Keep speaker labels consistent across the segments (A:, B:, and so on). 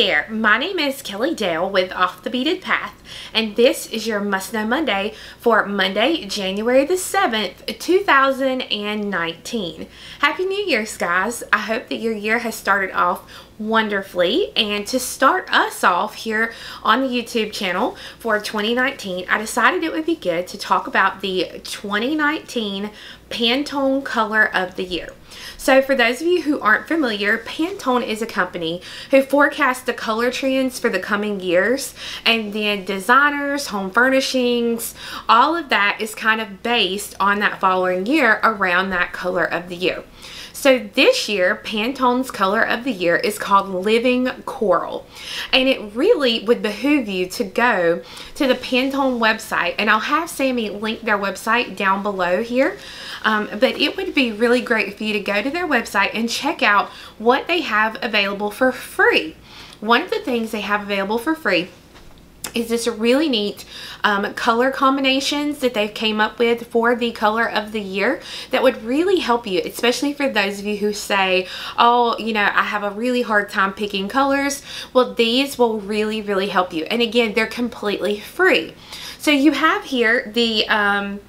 A: there, my name is Kelly Dale with Off the Beaten Path, and this is your Must Know Monday for Monday, January the 7th, 2019. Happy New Year's, guys. I hope that your year has started off wonderfully, and to start us off here on the YouTube channel for 2019, I decided it would be good to talk about the 2019 Pantone Color of the Year. So for those of you who aren't familiar, Pantone is a company who forecasts the color trends for the coming years, and then designers, home furnishings, all of that is kind of based on that following year around that color of the year. So this year, Pantone's color of the year is called Living Coral. And it really would behoove you to go to the Pantone website. And I'll have Sammy link their website down below here. But it would be really great for you to go to their website and check out what they have available for free. One of the things they have available for free is this really neat color combinations that they've came up with for the color of the year that would really help you, especially for those of you who say, oh, you know, I have a really hard time picking colors. Well, these will really help you. And again, they're completely free. So you have here the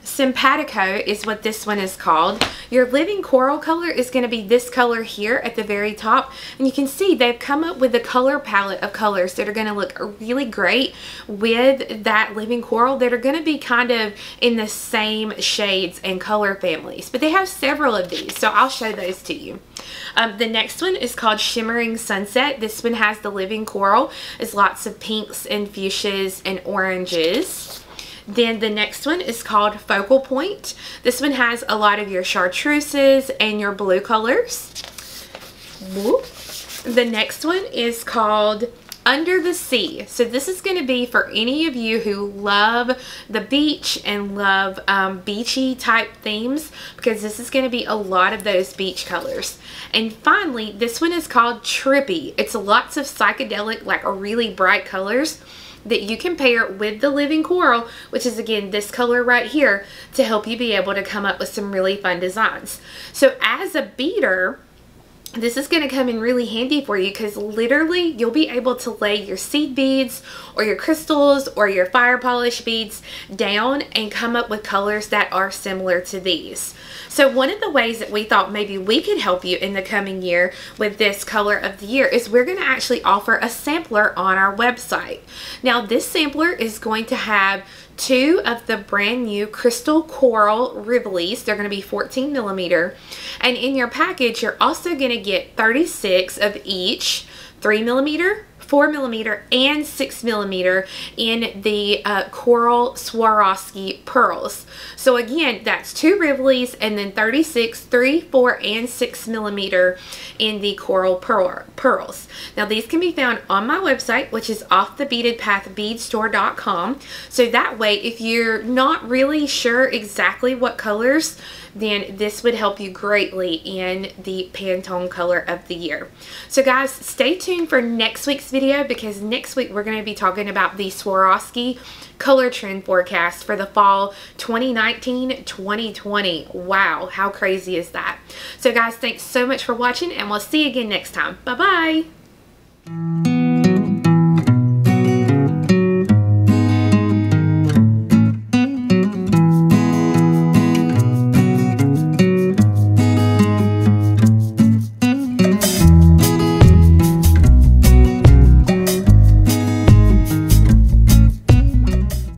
A: Simpatico is what this one is called. Your Living Coral color is going to be this color here at the very top, and you can see they've come up with a color palette of colors that are going to look really great with that Living Coral, that are going to be kind of in the same shades and color families, but they have several of these, so I'll show those to you. The next one is called Shimmering Sunset. This one has the Living Coral. It's lots of pinks and fuchsias and oranges. Then the next one is called Focal Point. This one has a lot of your chartreuses and your blue colors. Whoop. The next one is called Under the Sea. So this is going to be for any of you who love the beach and love beachy type themes, because this is going to be a lot of those beach colors. And finally, this one is called Trippy. It's lots of psychedelic, like really bright colors that you can pair with the Living Coral, which is again this color right here, to help you be able to come up with some really fun designs. So as a beader, this is going to come in really handy for you, because literally you'll be able to lay your seed beads or your crystals or your fire polish beads down and come up with colors that are similar to these. So one of the ways that we thought maybe we could help you in the coming year with this color of the year is we're going to actually offer a sampler on our website. Now this sampler is going to have 2 of the brand new Crystal Coral Rivolis. They're going to be 14 millimeter. And in your package, you're also going to get 36 of each 3 millimeter, 4 millimeter, and 6 millimeter in the Coral Swarovski pearls. So again, that's 2 Rivolis and then 36, 3, 4, and 6 millimeter in the Coral pearls. Now these can be found on my website, which is offthebeatenpathbeadstore.com. So that way, if you're not really sure exactly what colors, then this would help you greatly in the Pantone color of the year. So guys, stay tuned for next week's video, because next week we're going to be talking about the Swarovski color trend forecast for the fall 2019-2020. Wow, how crazy is that? So guys, thanks so much for watching, and we'll see you again next time. Bye-bye.